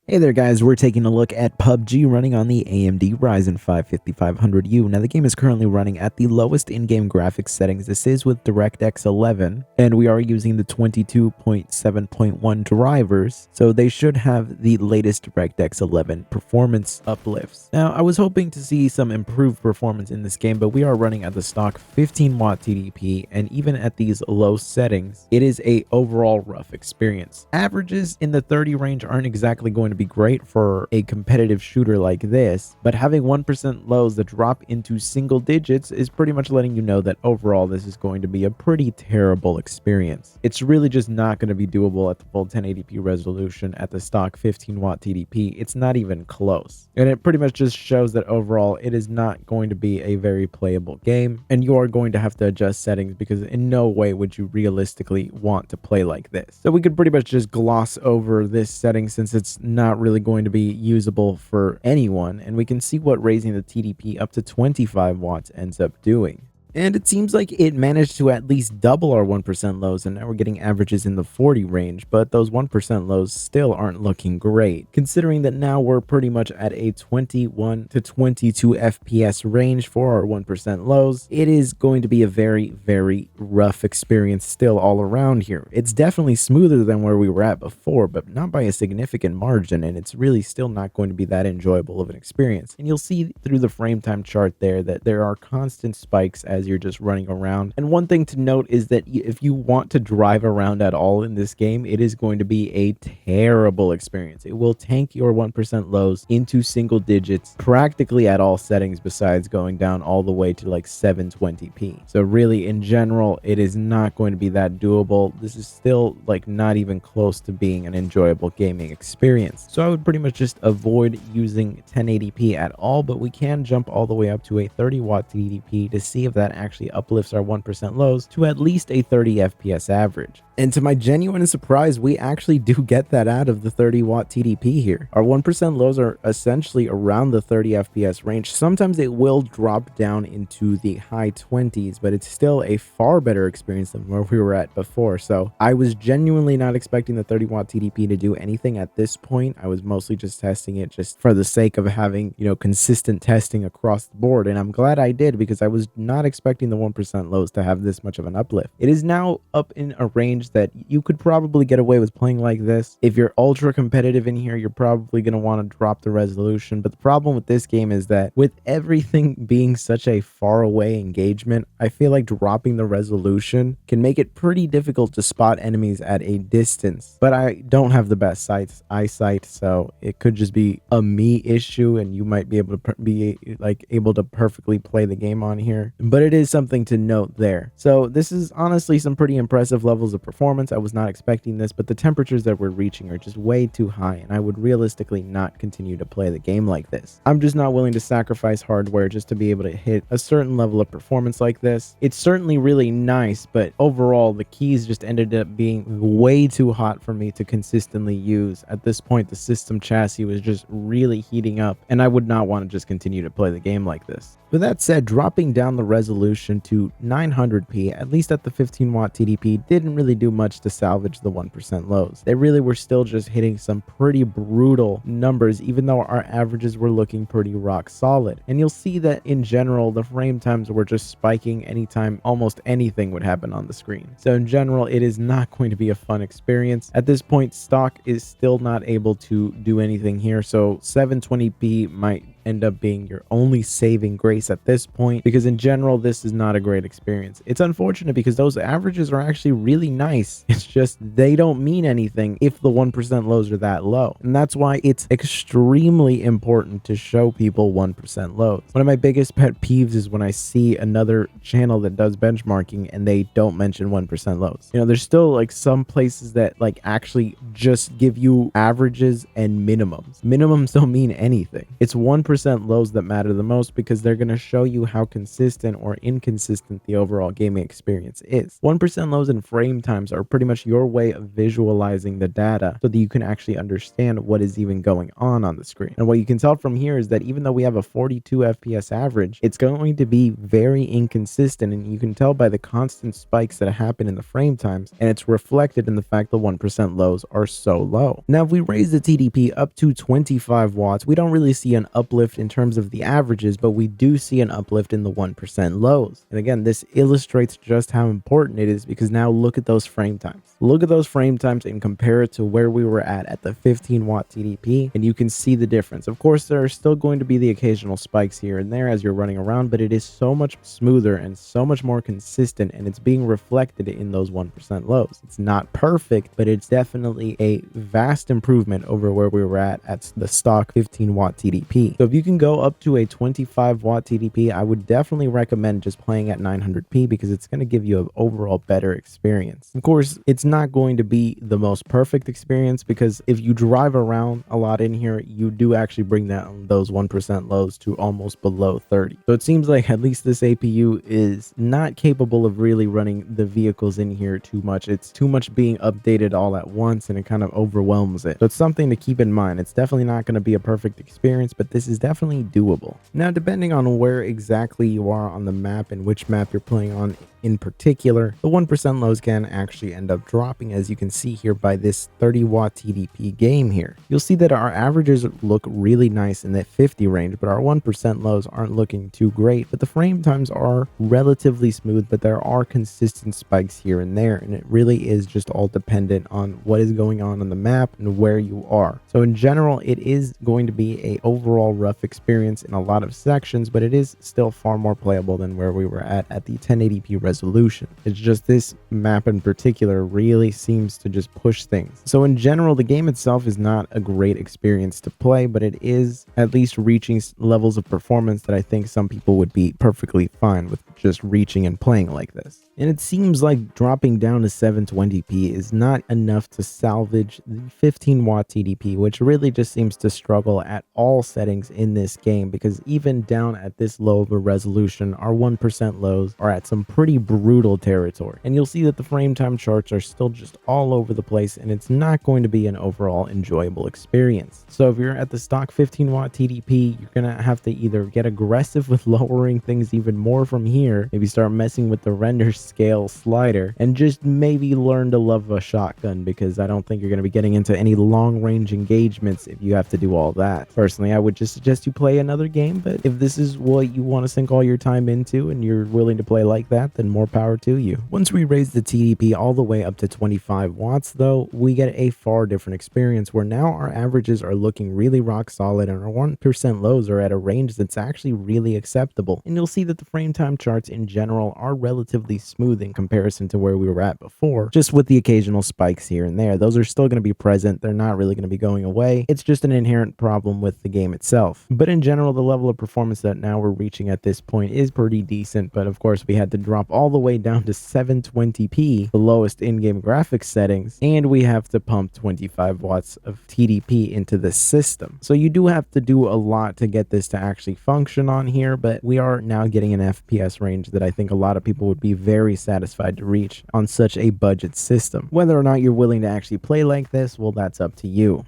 Hey there guys, we're taking a look at PUBG running on the AMD Ryzen 5 5500U. Now the game is currently running at the lowest in-game graphics settings. This is with DirectX 11 and we are using the 22.7.1 drivers, so they should have the latest DirectX 11 performance uplifts. Now I was hoping to see some improved performance in this game, but we are running at the stock 15 watt TDP, and even at these low settings it is a overall rough experience. Averages in the 30 range aren't exactly going to be great for a competitive shooter like this, but having 1% lows that drop into single digits is pretty much letting you know that overall this is going to be a pretty terrible experience. It's really just not going to be doable at the full 1080p resolution at the stock 15 watt TDP. It's not even close, and it pretty much just shows that overall it is not going to be a very playable game, and you are going to have to adjust settings because in no way would you realistically want to play like this. So we could pretty much just gloss over this setting since it's not really going to be usable for anyone, and we can see what raising the TDP up to 25 watts ends up doing. And it seems like it managed to at least double our 1% lows, and now we're getting averages in the 40 range, but those 1% lows still aren't looking great, considering that now we're pretty much at a 21 to 22 FPS range for our 1% lows. It is going to be a very, very rough experience still all around here. It's definitely smoother than where we were at before, but not by a significant margin, and it's really still not going to be that enjoyable of an experience. And you'll see through the frame time chart there that there are constant spikes as you're just running around. And one thing to note is that if you want to drive around at all in this game, it is going to be a terrible experience. It will tank your 1% lows into single digits practically at all settings besides going down all the way to like 720p. So really in general, it is not going to be that doable. This is still like not even close to being an enjoyable gaming experience. So I would pretty much just avoid using 1080p at all, but we can jump all the way up to a 30 watt TDP to see if that actually uplifts our 1% lows to at least a 30 FPS average. And to my genuine surprise, we actually do get that out of the 30 watt TDP here. Our 1% lows are essentially around the 30 FPS range. Sometimes it will drop down into the high 20s, but it's still a far better experience than where we were at before. So I was genuinely not expecting the 30 watt TDP to do anything at this point. I was mostly just testing it just for the sake of having, consistent testing across the board. And I'm glad I did, because I was not expecting the 1% lows to have this much of an uplift. It is now up in a range that you could probably get away with playing like this. If you're ultra competitive in here, you're probably going to want to drop the resolution. But the problem with this game is that with everything being such a far away engagement, I feel like dropping the resolution can make it pretty difficult to spot enemies at a distance. But I don't have the best eyesight, so it could just be a me issue, and you might be able to able to perfectly play the game on here. But it is something to note there. So this is honestly some pretty impressive levels of performance. I was not expecting this, but the temperatures that we're reaching are just way too high, and I would realistically not continue to play the game like this. I'm just not willing to sacrifice hardware just to be able to hit a certain level of performance like this. It's certainly really nice, but overall the keys just ended up being way too hot for me to consistently use. At this point, the system chassis was just really heating up, and I would not want to just continue to play the game like this. With that said, dropping down the resolution to 900p, at least at the 15 watt TDP, didn't really do much to salvage the 1% lows. They really were still just hitting some pretty brutal numbers, even though our averages were looking pretty rock solid. And you'll see that in general, the frame times were just spiking anytime almost anything would happen on the screen. So in general, it is not going to be a fun experience. At this point, stock is still not able to do anything here, so 720p might end up being your only saving grace at this point, because in general this is not a great experience. It's unfortunate because those averages are actually really nice. It's just they don't mean anything if the 1% lows are that low, and that's why it's extremely important to show people 1% lows. One of my biggest pet peeves is when I see another channel that does benchmarking and they don't mention 1% lows. There's still like some places that actually just give you averages and minimums. Minimums don't mean anything. It's 1% 1% lows that matter the most because they're going to show you how consistent or inconsistent the overall gaming experience is. 1% lows in frame times are pretty much your way of visualizing the data so that you can actually understand what is even going on the screen. And what you can tell from here is that even though we have a 42 FPS average, it's going to be very inconsistent, and you can tell by the constant spikes that happen in the frame times, and it's reflected in the fact the 1% lows are so low. Now, if we raise the TDP up to 25 watts, we don't really see an uplift in terms of the averages, but we do see an uplift in the 1% lows. And again, this illustrates just how important it is because now look at those frame times. Look at those frame times and compare it to where we were at the 15 watt TDP, and you can see the difference. Of course, there are still going to be the occasional spikes here and there as you're running around, but it is so much smoother and so much more consistent, and it's being reflected in those 1% lows. It's not perfect, but it's definitely a vast improvement over where we were at the stock 15 watt TDP. So if you can go up to a 25 watt TDP, I would definitely recommend just playing at 900p because it's going to give you an overall better experience. Of course, it's not going to be the most perfect experience because if you drive around a lot in here, you do actually bring down those 1% lows to almost below 30. So it seems like at least this APU is not capable of really running the vehicles in here too much. It's too much being updated all at once and it kind of overwhelms it. So it's something to keep in mind. It's definitely not going to be a perfect experience, but this is definitely doable. Now, depending on where exactly you are on the map and which map you're playing on in particular, the 1% lows can actually end up dropping, as you can see here by this 30 watt TDP game here. You'll see that our averages look really nice in that 50 range, but our 1% lows aren't looking too great. But the frame times are relatively smooth, but there are consistent spikes here and there, and it really is just all dependent on what is going on the map and where you are. So in general, it is going to be a overall rough experience in a lot of sections, but it is still far more playable than where we were at the 1080p resolution. It's just this map in particular really seems to just push things. So in general, the game itself is not a great experience to play, but it is at least reaching levels of performance that I think some people would be perfectly fine with just reaching and playing like this. And it seems like dropping down to 720p is not enough to salvage the 15 watt TDP, which really just seems to struggle at all settings in this game, because even down at this low of a resolution, our 1% lows are at some pretty brutal territory. And you'll see that the frame time charts are still just all over the place, and it's not going to be an overall enjoyable experience. So if you're at the stock 15 watt TDP, you're gonna have to either get aggressive with lowering things even more from here, maybe start messing with the render scale slider, and just maybe learn to love a shotgun, because I don't think you're going to be getting into any long range engagements if you have to do all that. Personally, I would just suggest you play another game, but if this is what you want to sink all your time into and you're willing to play like that, then more power to you. Once we raise the TDP all the way up to 25 watts though, we get a far different experience where now our averages are looking really rock solid and our 1% lows are at a range that's actually really acceptable. And you'll see that the frame time charts in general are relatively smooth in comparison to where we were at before, just with the occasional spikes here and there. Those are still going to be present. They're not really going to be going away. It's just an inherent problem with the game itself. But in general, the level of performance that now we're reaching at this point is pretty decent. But of course, we had to drop all the way down to 720p, the lowest in-game graphics settings, and we have to pump 25 watts of TDP into the system. So you do have to do a lot to get this to actually function on here, but we are now getting an FPS range that I think a lot of people would be very satisfied to reach on such a budget system. Whether or not you're willing to actually play like this, well, that's up to you.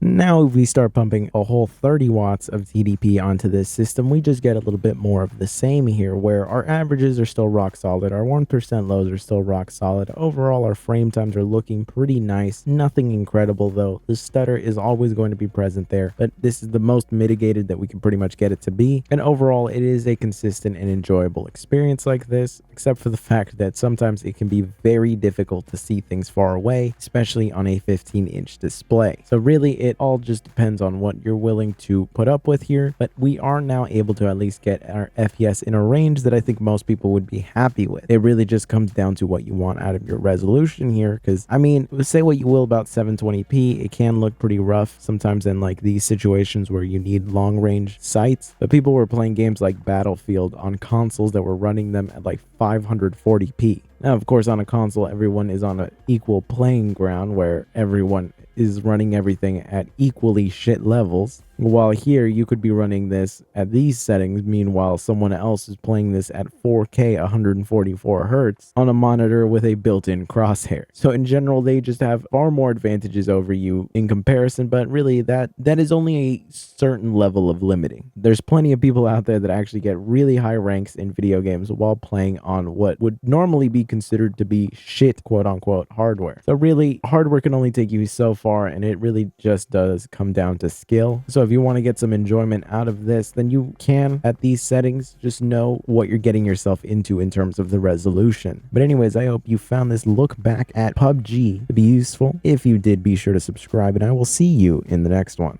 Now, if we start pumping a whole 30 watts of TDP onto this system, we just get a little bit more of the same here, where our averages are still rock solid, our 1% lows are still rock solid. Overall, our frame times are looking pretty nice. Nothing incredible though. The stutter is always going to be present there, but this is the most mitigated that we can pretty much get it to be. And overall, it is a consistent and enjoyable experience like this, except for the fact that sometimes it can be very difficult to see things far away, especially on a 15-inch display. So really, it all just depends on what you're willing to put up with here, but we are now able to at least get our FPS in a range that I think most people would be happy with. It really just comes down to what you want out of your resolution here, because I mean, say what you will about 720p, it can look pretty rough sometimes in like these situations where you need long range sights, but people were playing games like Battlefield on consoles that were running them at like 540p. Now, of course, on a console, everyone is on an equal playing ground where everyone is running everything at equally shit levels. While here, you could be running this at these settings, meanwhile someone else is playing this at 4K 144 Hz on a monitor with a built-in crosshair. So in general, they just have far more advantages over you in comparison, but really that is only a certain level of limiting. There's plenty of people out there that actually get really high ranks in video games while playing on what would normally be considered to be shit, quote-unquote, hardware. So really, hardware can only take you so far, and it really just does come down to skill. So if you want to get some enjoyment out of this, then you can, at these settings, just know what you're getting yourself into in terms of the resolution. But anyways, I hope you found this look back at PUBG to be useful. If you did, be sure to subscribe, and I will see you in the next one.